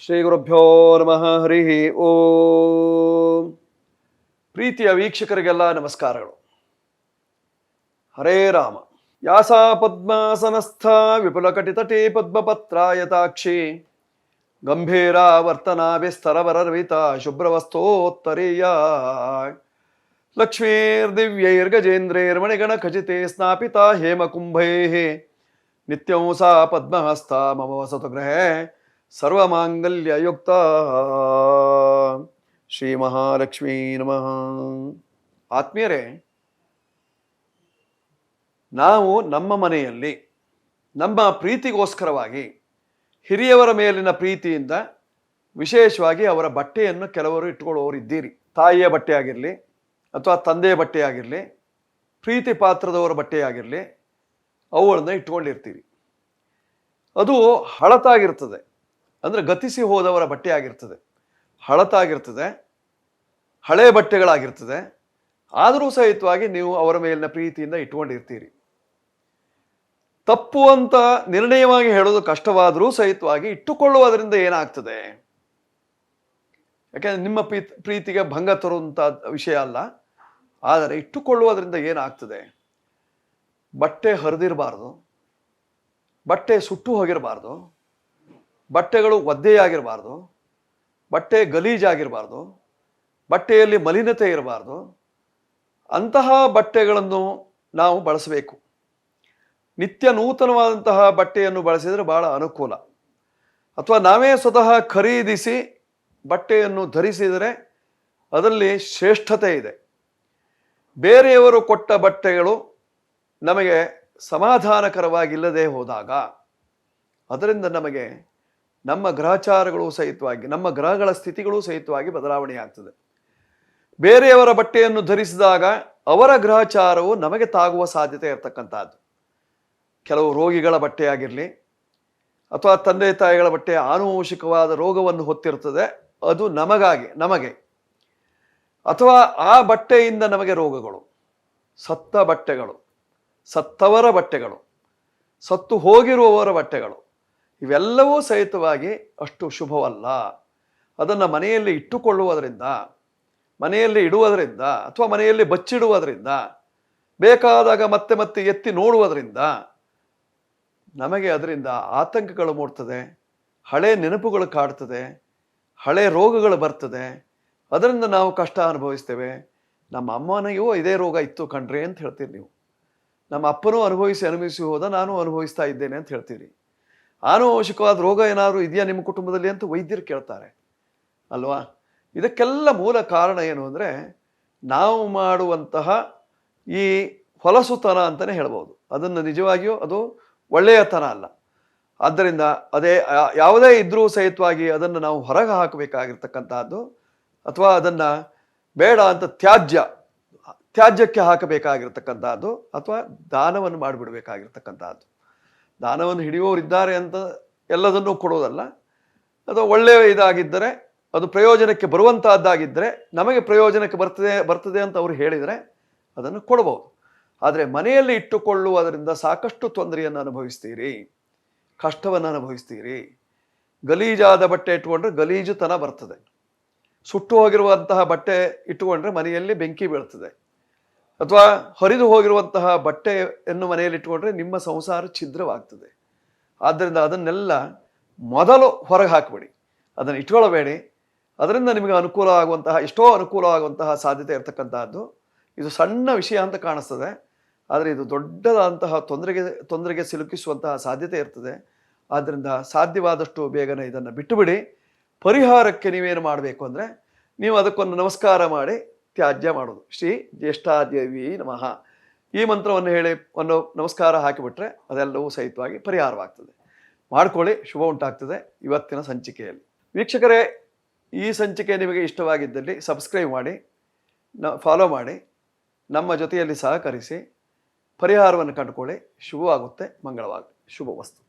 ಶ್ರೀ ಗುರುಭ್ಯೋ ನಮಃ. ಹರಿ ಓಂ. ಪ್ರೀತಿಯ ವೀಕ್ಷಕರಿಗೆಲ್ಲ ನಮಸ್ಕಾರಗಳು. ಹರೇ ರಾಮ. ಯಾಸಾ ಪದ್ಮಾಸನಸ್ಥ ವಿಪುಲಕಟಿತಟೇ ಪದ್ಮಪತ್ರಾಯತಾಕ್ಷಿ ಗಂಭೀರಾವರ್ತನಾಭಿಸ್ತರವರರ್ವಿತ ಶುಭ್ರವಸ್ತೋತ್ತರೀಯ ಲಕ್ಷ್ಮೀರ್ದಿವ್ಯೈರ್ಗಜೇಂದ್ರೈರ್ಮಣಿಗಣ ಖಚಿತೆ ಸ್ನಾಪಿತಾ ಹೇಮಕುಂಭೈಃ ನಿತ್ಯಂ ಸಾ ಪದ್ಮಹಸ್ತ ಮಮ ವಸತು ಗೃಹೇ ಸರ್ವಮಾಂಗಲ್ಯಯುಕ್ತ. ಶ್ರೀ ಮಹಾಲಕ್ಷ್ಮೀ ನಮಃ. ಆತ್ಮೀಯರೇ, ನಾವು ನಮ್ಮ ಮನೆಯಲ್ಲಿ ನಮ್ಮ ಪ್ರೀತಿಗೋಸ್ಕರವಾಗಿ ಹಿರಿಯವರ ಮೇಲಿನ ಪ್ರೀತಿಯಿಂದ ವಿಶೇಷವಾಗಿ ಅವರ ಬಟ್ಟೆಯನ್ನು ಕೆಲವರು ಇಟ್ಕೊಳ್ಳೋರು ಇದ್ದೀರಿ. ತಾಯಿಯ ಬಟ್ಟೆ ಆಗಿರಲಿ ಅಥವಾ ತಂದೆಯ ಬಟ್ಟೆ ಆಗಿರಲಿ, ಪ್ರೀತಿ ಪಾತ್ರದವರ ಬಟ್ಟೆ ಆಗಿರಲಿ, ಅವುಗಳನ್ನ ಇಟ್ಕೊಂಡಿರ್ತೀವಿ. ಅದು ಹಳತಾಗಿರ್ತದೆ, ಅಂದರೆ ಗತಿಸಿ ಹೋದವರ ಬಟ್ಟೆ ಆಗಿರ್ತದೆ, ಹಳತಾಗಿರ್ತದೆ, ಹಳೆ ಬಟ್ಟೆಗಳಾಗಿರ್ತದೆ. ಆದರೂ ಸಹಿತವಾಗಿ ನೀವು ಅವರ ಮೇಲಿನ ಪ್ರೀತಿಯಿಂದ ಇಟ್ಕೊಂಡಿರ್ತೀರಿ. ತಪ್ಪು ಅಂತ ನಿರ್ಣಯವಾಗಿ ಹೇಳೋದು ಕಷ್ಟವಾದರೂ ಸಹಿತವಾಗಿ ಇಟ್ಟುಕೊಳ್ಳುವುದರಿಂದ ಏನಾಗ್ತದೆ? ಯಾಕೆಂದರೆ ನಿಮ್ಮ ಪ್ರೀತಿಗೆ ಭಂಗ ತರುವಂಥ ವಿಷಯ ಅಲ್ಲ. ಆದರೆ ಇಟ್ಟುಕೊಳ್ಳುವುದರಿಂದ ಏನಾಗ್ತದೆ? ಬಟ್ಟೆ ಹರಿದಿರಬಾರ್ದು, ಬಟ್ಟೆ ಸುಟ್ಟು ಹೋಗಿರಬಾರ್ದು, ಬಟ್ಟೆಗಳು ಒದ್ದೆಯಾಗಿರಬಾರ್ದು, ಬಟ್ಟೆ ಗಲೀಜಾಗಿರಬಾರ್ದು, ಬಟ್ಟೆಯಲ್ಲಿ ಮಲಿನತೆ ಇರಬಾರ್ದು. ಅಂತಹ ಬಟ್ಟೆಗಳನ್ನು ನಾವು ಬಳಸಬೇಕು. ನಿತ್ಯ ನೂತನವಾದಂತಹ ಬಟ್ಟೆಯನ್ನು ಬಳಸಿದರೆ ಬಹಳ ಅನುಕೂಲ. ಅಥವಾ ನಾವೇ ಸ್ವತಃ ಖರೀದಿಸಿ ಬಟ್ಟೆಯನ್ನು ಧರಿಸಿದರೆ ಅದರಲ್ಲಿ ಶ್ರೇಷ್ಠತೆ ಇದೆ. ಬೇರೆಯವರು ಕೊಟ್ಟ ಬಟ್ಟೆಗಳು ನಮಗೆ ಸಮಾಧಾನಕರವಾಗಿಲ್ಲದೆ ಹೋದಾಗ ಅದರಿಂದ ನಮಗೆ ನಮ್ಮ ಗ್ರಹಚಾರಗಳು ಸಹಿತವಾಗಿ, ನಮ್ಮ ಗ್ರಹಗಳ ಸ್ಥಿತಿಗಳು ಸಹಿತವಾಗಿ ಬದಲಾವಣೆ ಆಗ್ತದೆ. ಬೇರೆಯವರ ಬಟ್ಟೆಯನ್ನು ಧರಿಸಿದಾಗ ಅವರ ಗ್ರಹಚಾರವು ನಮಗೆ ತಾಗುವ ಸಾಧ್ಯತೆ ಇರತಕ್ಕಂಥದ್ದು. ಕೆಲವು ರೋಗಿಗಳ ಬಟ್ಟೆ ಆಗಿರಲಿ ಅಥವಾ ತಂದೆ ತಾಯಿಗಳ ಬಟ್ಟೆ ಆನುವಂಶಿಕವಾದ ರೋಗವನ್ನು ಹೊತ್ತಿರ್ತದೆ, ಅದು ನಮಗೆ ಅಥವಾ ಆ ಬಟ್ಟೆಯಿಂದ ನಮಗೆ ರೋಗಗಳು, ಸತ್ತ ಬಟ್ಟೆಗಳು, ಸತ್ತವರ ಬಟ್ಟೆಗಳು, ಸತ್ತು ಹೋಗಿರುವವರ ಬಟ್ಟೆಗಳು, ಇವೆಲ್ಲವೂ ಸಹಿತವಾಗಿ ಅಷ್ಟು ಶುಭವಲ್ಲ. ಅದನ್ನು ಮನೆಯಲ್ಲಿ ಇಟ್ಟುಕೊಳ್ಳುವುದರಿಂದ, ಮನೆಯಲ್ಲಿ ಇಡುವುದರಿಂದ ಅಥವಾ ಮನೆಯಲ್ಲಿ ಬಚ್ಚಿಡುವುದರಿಂದ, ಬೇಕಾದಾಗ ಮತ್ತೆ ಮತ್ತೆ ಎತ್ತಿ ನೋಡುವುದರಿಂದ ನಮಗೆ ಅದರಿಂದ ಆತಂಕಗಳು ಮೂಡ್ತದೆ, ಹಳೆ ನೆನಪುಗಳು ಕಾಡ್ತದೆ, ಹಳೆ ರೋಗಗಳು ಬರ್ತದೆ. ಅದರಿಂದ ನಾವು ಕಷ್ಟ ಅನುಭವಿಸ್ತೇವೆ. ನಮ್ಮ ಅಮ್ಮನಿಗೂ ಇದೇ ರೋಗ ಇತ್ತು ಕಣ್ರಿ ಅಂತ ಹೇಳ್ತೀರಿ ನೀವು. ನಮ್ಮ ಅಪ್ಪನೂ ಅನುಭವಿಸಿ ಹೋದ, ನಾನು ಅನುಭವಿಸ್ತಾ ಇದ್ದೇನೆ ಅಂತ ಹೇಳ್ತೀರಿ. ಆನುವಂಶಿಕವಾದ ರೋಗ ಏನಾದರೂ ಇದೆಯಾ ನಿಮ್ಮ ಕುಟುಂಬದಲ್ಲಿ ಅಂತ ವೈದ್ಯರು ಕೇಳ್ತಾರೆ ಅಲ್ವಾ? ಇದಕ್ಕೆಲ್ಲ ಮೂಲ ಕಾರಣ ಏನು ಅಂದರೆ ನಾವು ಮಾಡುವಂತಹ ಈ ಹೊಲಸುತನ ಅಂತಲೇ ಹೇಳ್ಬೋದು. ಅದನ್ನು ನಿಜವಾಗಿಯೂ ಅದು ಒಳ್ಳೆಯತನ ಅಲ್ಲ. ಆದ್ದರಿಂದ ಯಾವುದೇ ಇದ್ರೂ ಸಹಿತವಾಗಿ ಅದನ್ನು ನಾವು ಹೊರಗೆ ಹಾಕಬೇಕಾಗಿರ್ತಕ್ಕಂಥದ್ದು, ಅಥವಾ ಅದನ್ನು ಬೇಡ ಅಂತ ತ್ಯಾಜ್ಯಕ್ಕೆ ಹಾಕಬೇಕಾಗಿರ್ತಕ್ಕಂಥದ್ದು, ಅಥವಾ ದಾನವನ್ನು ಮಾಡಿಬಿಡಬೇಕಾಗಿರ್ತಕ್ಕಂಥದ್ದು. ದಾನವನ್ನು ಹಿಡಿಯೋರಿದ್ದಾರೆ ಅಂತ ಎಲ್ಲದನ್ನೂ ಕೊಡೋದಲ್ಲ. ಅದು ಒಳ್ಳೆಯ ಇದಾಗಿದ್ದರೆ, ಅದು ಪ್ರಯೋಜನಕ್ಕೆ ಬರುವಂತಹದ್ದಾಗಿದ್ದರೆ, ನಮಗೆ ಪ್ರಯೋಜನಕ್ಕೆ ಬರ್ತದೆ ಅಂತ ಅವರು ಹೇಳಿದರೆ ಅದನ್ನು ಕೊಡಬಹುದು. ಆದರೆ ಮನೆಯಲ್ಲಿ ಇಟ್ಟುಕೊಳ್ಳುವುದರಿಂದ ಸಾಕಷ್ಟು ತೊಂದರೆಯನ್ನು ಅನುಭವಿಸ್ತೀರಿ, ಕಷ್ಟವನ್ನು ಅನುಭವಿಸ್ತೀರಿ. ಗಲೀಜಾದ ಬಟ್ಟೆ ಇಟ್ಟುಕೊಂಡ್ರೆ ಗಲೀಜುತನ ಬರ್ತದೆ. ಸುಟ್ಟು ಹೋಗಿರುವಂತಹ ಬಟ್ಟೆ ಇಟ್ಟುಕೊಂಡ್ರೆ ಮನೆಯಲ್ಲಿ ಬೆಂಕಿ ಬೀಳ್ತದೆ. ಅಥವಾ ಹರಿದು ಹೋಗಿರುವಂತಹ ಬಟ್ಟೆಯನ್ನು ಮನೆಯಲ್ಲಿ ಇಟ್ಟುಕೊಂಡ್ರೆ ನಿಮ್ಮ ಸಂಸಾರ ಛಿದ್ರವಾಗ್ತದೆ. ಆದ್ದರಿಂದ ಅದನ್ನೆಲ್ಲ ಮೊದಲು ಹೊರಗೆ ಹಾಕಿಬಿಡಿ, ಅದನ್ನು ಇಟ್ಕೊಳ್ಳಬೇಡಿ. ಅದರಿಂದ ನಿಮಗೆ ಅನುಕೂಲ ಆಗುವಂತಹ ಸಾಧ್ಯತೆ ಇರತಕ್ಕಂತಹದ್ದು. ಇದು ಸಣ್ಣ ವಿಷಯ ಅಂತ ಕಾಣಿಸ್ತದೆ, ಆದರೆ ಇದು ದೊಡ್ಡದಾದಂತಹ ತೊಂದರೆಗೆ ಸಿಲುಕಿಸುವಂತಹ ಸಾಧ್ಯತೆ ಇರ್ತದೆ. ಆದ್ದರಿಂದ ಸಾಧ್ಯವಾದಷ್ಟು ಬೇಗನೆ ಇದನ್ನು ಬಿಟ್ಟುಬಿಡಿ. ಪರಿಹಾರಕ್ಕೆ ನೀವೇನು ಮಾಡಬೇಕು ಅಂದರೆ, ನೀವು ಅದಕ್ಕೊಂದು ನಮಸ್ಕಾರ ಮಾಡಿ ತ್ಯಾಜ್ಯ ಮಾಡೋದು. ಶ್ರೀ ಜ್ಯೇಷ್ಠಾದೇವಿ ನಮಃ ಈ ಮಂತ್ರವನ್ನು ಹೇಳಿ ಒಂದು ನಮಸ್ಕಾರ ಹಾಕಿಬಿಟ್ರೆ ಅದೆಲ್ಲವೂ ಸಹಿತವಾಗಿ ಪರಿಹಾರವಾಗ್ತದೆ. ಮಾಡ್ಕೊಳ್ಳಿ, ಶುಭ ಉಂಟಾಗ್ತದೆ. ಇವತ್ತಿನ ಸಂಚಿಕೆಯಲ್ಲಿ ವೀಕ್ಷಕರೇ, ಈ ಸಂಚಿಕೆ ನಿಮಗೆ ಇಷ್ಟವಾಗಿದ್ದಲ್ಲಿ ಸಬ್ಸ್ಕ್ರೈಬ್ ಮಾಡಿ, ಫಾಲೋ ಮಾಡಿ, ನಮ್ಮ ಜೊತೆಯಲ್ಲಿ ಸಹಕರಿಸಿ ಪರಿಹಾರವನ್ನು ಕಂಡುಕೊಳ್ಳಿ. ಶುಭವಾಗುತ್ತೆ, ಮಂಗಳವಾಗಲಿ. ಶುಭವಸ್ತು.